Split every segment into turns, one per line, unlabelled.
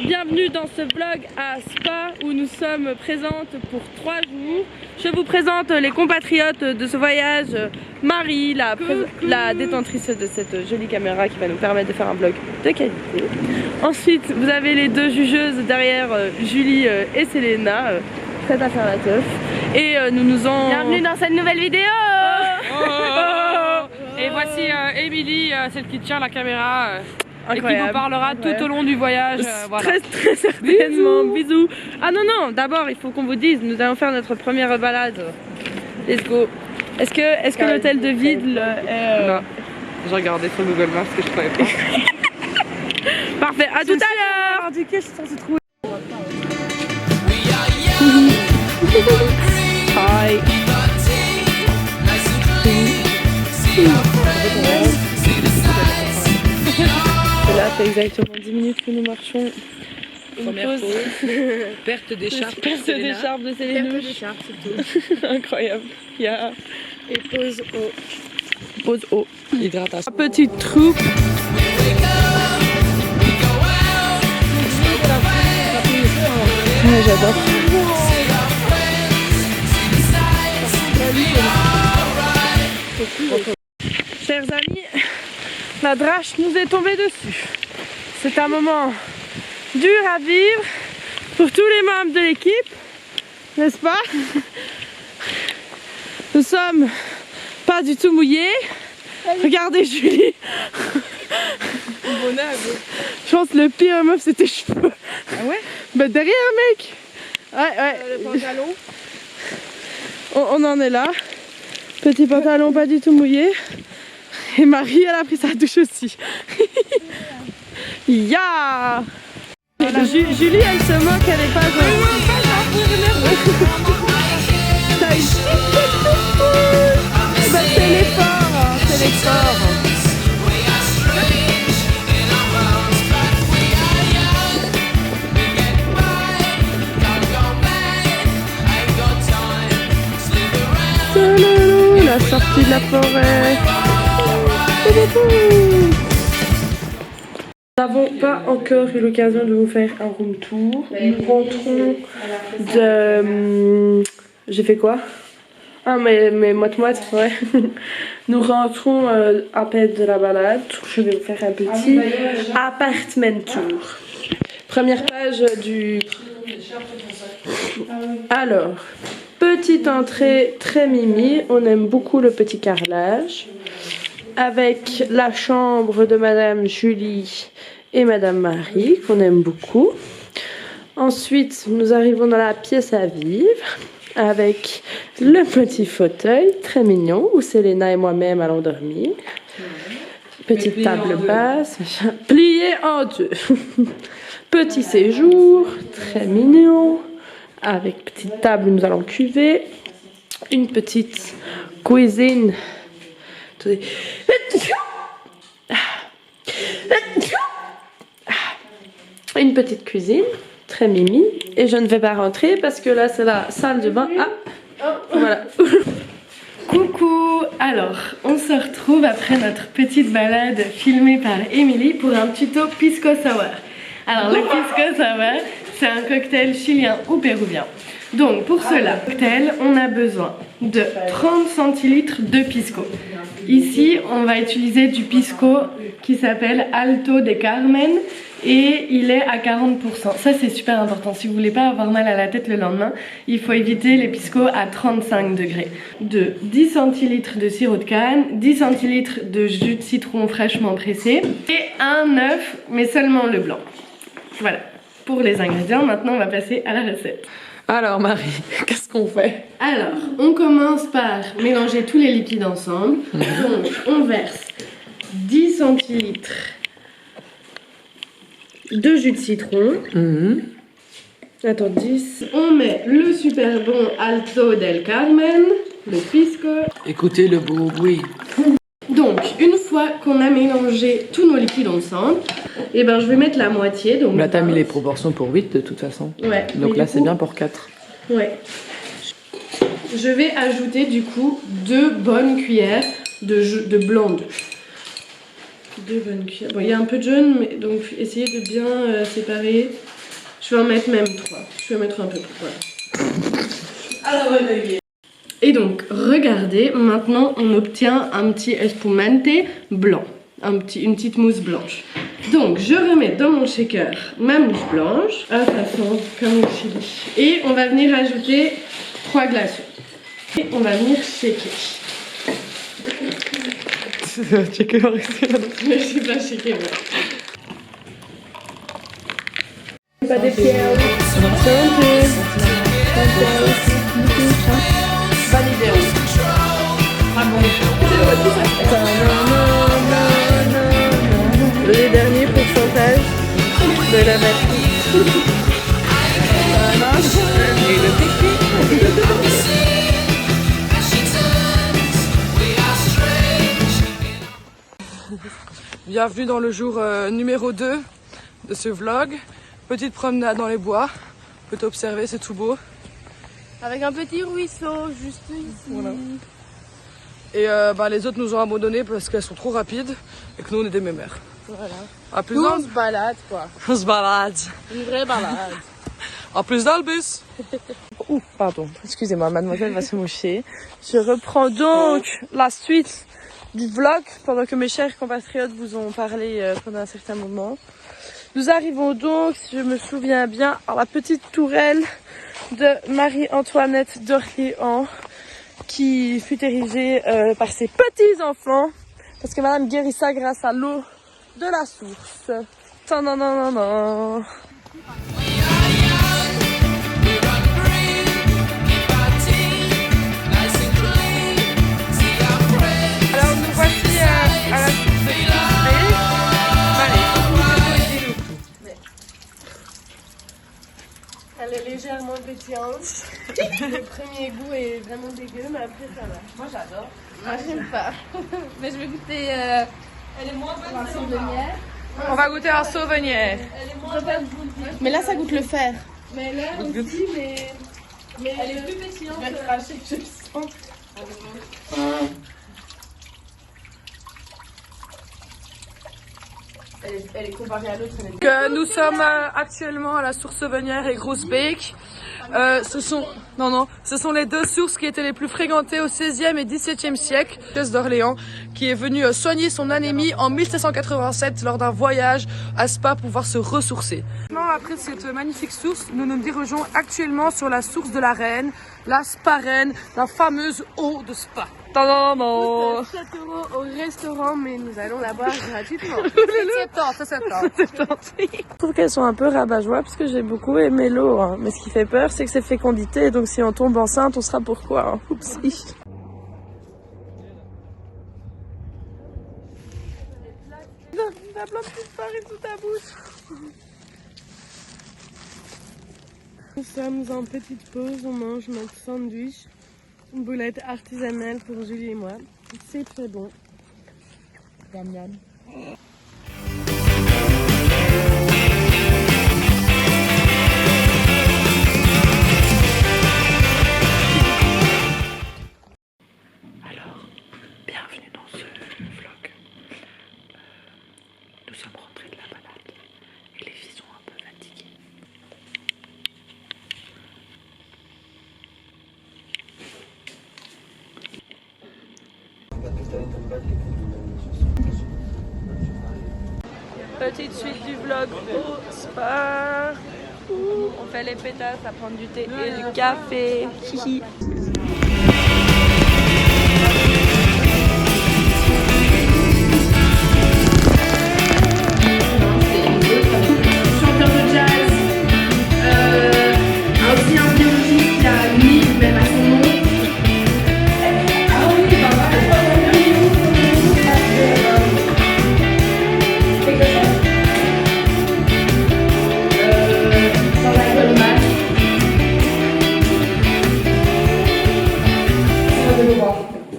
bienvenue dans ce vlog à Spa où nous sommes présentes pour 3 jours. Je vous présente les compatriotes de ce voyage, Marie, la détentrice de cette jolie caméra qui va nous permettre de faire un vlog de qualité. Ensuite, vous avez les deux jugeuses derrière, Julie et Selena, prêtes à faire la teuf. Et Bienvenue dans cette nouvelle vidéo.
Et voici Émilie, celle qui tient la caméra.
Incroyable.
Et qui vous parlera tout au long du voyage. Voilà.
Très certainement. Bisous. Ah non, d'abord il faut qu'on vous dise, nous allons faire notre première balade. Let's go. Est-ce que l'hôtel de ville est...
Non. J'ai regardé sur Google Maps que je trouvais pas.
Parfait, à tout à l'heure. Du coup, je suis censée trouver. Hi. Et là, c'est exactement 10 minutes que nous marchons.
Première pause. Perte d'écharpe.
Perte d'écharpe de Selena.
Perte d'écharpe, c'est tout.
Incroyable.
Et pause eau.
Pause eau.
Hydratation.
Petite troupe. Ouais, j'adore. Chers amis, la drache nous est tombée dessus. C'est un moment dur à vivre pour tous les membres de l'équipe, n'est-ce pas? Nous sommes pas du tout mouillés. Regardez Julie. Je pense que le pire meuf c'est tes cheveux.
Ah ouais?
Bah derrière mec. Ouais.
Le pantalon.
On en est là. Petit pantalon pas du tout mouillé. Et Marie elle a pris sa douche aussi. Ya Julie elle se moque, elle est pas bah, c'est l'effort, c'est l'effort. La sortie de la forêt. Nous n'avons pas encore eu l'occasion de vous faire un room tour. Nous rentrons de... J'ai fait quoi? Ah mais moite-moite, ouais. Nous rentrons à peine de la balade. Je vais vous faire un petit apartment tour. Première page du... Alors, petite entrée très mimi. On aime beaucoup le petit carrelage. Avec la chambre de Madame Julie et Madame Marie, qu'on aime beaucoup. Ensuite, nous arrivons dans la pièce à vivre, avec le petit fauteuil, très mignon, où Selena et moi-même allons dormir. Petite table basse, pliée en deux. Petit séjour, très mignon, avec petite table où nous allons cuver. Une petite cuisine. Attendez. Une petite cuisine, très mimi. Et je ne vais pas rentrer parce que là c'est la salle de bain. Ah, voilà. Coucou. Alors, on se retrouve après notre petite balade filmée par Émilie pour un tuto pisco sour. Alors le pisco sour, c'est un cocktail chilien ou péruvien. Donc pour cela, cocktail, on a besoin de 30 centilitres de pisco. Ici, on va utiliser du pisco qui s'appelle Alto de Carmen et il est à 40%. Ça, c'est super important. Si vous voulez pas avoir mal à la tête le lendemain, il faut éviter les piscos à 35 degrés. De 10 centilitres de sirop de canne, 10 centilitres de jus de citron fraîchement pressé et un œuf, mais seulement le blanc. Voilà pour les ingrédients. Maintenant, on va passer à la recette.
Alors Marie, qu'est-ce qu'on fait?
Alors, on commence par mélanger tous les liquides ensemble. Donc, on verse 10 centilitres de jus de citron. Attends, 10. On met le super bon Alto del Carmen, le pisco.
Écoutez le beau bruit.
Donc, une fois qu'on a mélangé tous nos liquides ensemble, et ben je vais mettre la moitié. Donc
Là, t'as mis les proportions pour 8 de toute façon.
Ouais.
Donc là, c'est bien pour 4.
Ouais. Je vais ajouter du coup 2 bonnes cuillères de blanc d'œuf. 2 bonnes cuillères. Bon, il y a un peu de jaune, mais donc essayez de bien séparer. Je vais en mettre même 3. Je vais mettre un peu plus, voilà. À la bonne idée. Et donc, regardez, maintenant on obtient un petit espumante blanc. Une petite mousse blanche. Donc, je remets dans mon shaker ma mousse blanche. Ah, ça sent comme au chili. Et on va venir ajouter 3 glaçons. Et on va venir shaker.
Checker.
Je sais pas shaker, ouais. Pas des pierres. Validé. Ah bon. Le dernier pourcentage de la batterie. Et le
Bienvenue dans le jour numéro 2 de ce vlog. Petite promenade dans les bois. On peut observer, c'est tout beau.
Avec un petit ruisseau juste ici.
Voilà. Et les autres nous ont abandonnés parce qu'elles sont trop rapides et que nous on est des mémères.
Voilà.
À plus
Nous,
dans...
on se balade quoi.
On se balade.
Une vraie balade.
En plus dans le bus.
Ouh, pardon. Excusez-moi, mademoiselle va se moucher. Je reprends donc la suite du vlog pendant que mes chers compatriotes vous ont parlé pendant un certain moment. Nous arrivons donc, si je me souviens bien, à la petite tourelle de Marie-Antoinette d'Orléans qui fut érigée par ses petits-enfants parce que madame guérissa grâce à l'eau de la source. Ta-na-na-na-na. Alors nous voici à la source de Elle est légèrement pétillante. Le premier goût est vraiment dégueu, mais après ça va.
Moi j'adore.
Moi j'aime pas. Mais je vais goûter
Elle est moins bonne
un
que
souvenir.
On va goûter un souvenir.
Elle est moins bonne.
Mais là ça goûte le fer.
Mais là aussi, mais elle est plus pétillante.
Je vais cracher, je le sens. Elle est comparée à l'autre.
Que nous sommes actuellement à la source Sauvenière et Groesbeek. Ce sont les deux sources qui étaient les plus fréquentées au XVIe et XVIIe siècle. Duchesse d'Orléans qui est venue soigner son anémie en 1787 lors d'un voyage à Spa pour pouvoir se ressourcer. Maintenant, après cette magnifique source, nous nous dirigeons actuellement sur la source de la Reine, la Spa-Reine, la fameuse eau de Spa. Tadam!
7 € au restaurant, mais nous allons la boire gratuitement.
C'est Je trouve qu'elles sont un peu rabat-joie parce que j'ai beaucoup aimé l'eau. Hein. Mais ce qui fait peur, c'est que c'est fécondité. Donc si on tombe enceinte, on sera pourquoi hein. Oupsie. T'as plein de petites farines sous ta bouche.
Nous sommes en petite pause, on mange notre sandwich. Une boulette artisanale pour Julie et moi. C'est très bon.
Yam yam.
Alors, bienvenue dans ce vlog. Nous sommes rentrés de la balade et les filles sont un peu fatiguées.
Petite suite du vlog au spa. On fait les pétasses à prendre du thé et du café. Hihi.
Chanteur de jazz, aussi un biologiste qui a mis même à son nom. Ah oui, dans la colomate.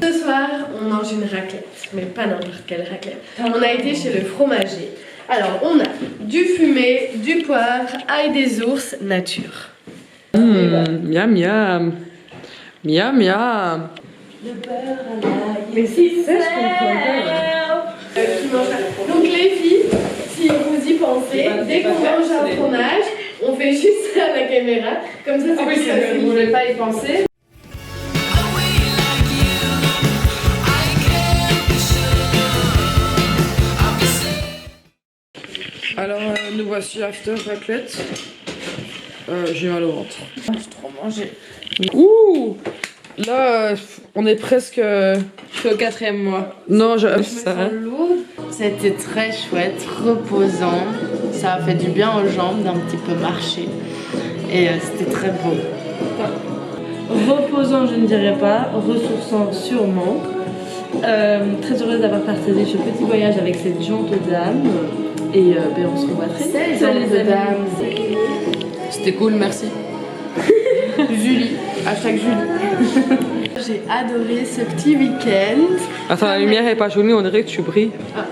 Ce soir, on mange une raclette, mais pas n'importe quelle raclette. On a été chez le fromager. Alors, on a du fumé, du poivre, ail des ours, nature.
Miam miam. Miam miam.
Mais si, c'est ce qu'on mange. Donc les filles, si vous y pensez, dès qu'on mange un fromage, on fait fait juste à la caméra. Comme ça, c'est plus facile. Je voulais pas y penser.
Alors nous voici after raclette. J'ai mal au ventre.
J'ai trop mangé.
Ouh. Là on est presque...
Je suis au 4e mois.
Non, je...
Je me sens lourde. C'était très chouette, reposant. Ça a fait du bien aux jambes d'un petit peu marcher. Et c'était très beau. Reposant, je ne dirais pas. Ressourçant, sûrement. Très heureuse d'avoir partagé ce petit voyage avec cette jante dame. Et ben, on se revoit très vite. Les dames.
C'était cool, merci.
Julie. Hashtag Julie. J'ai adoré ce petit week-end.
Attends, la lumière est pas jolie, on dirait que tu brilles.
Ah.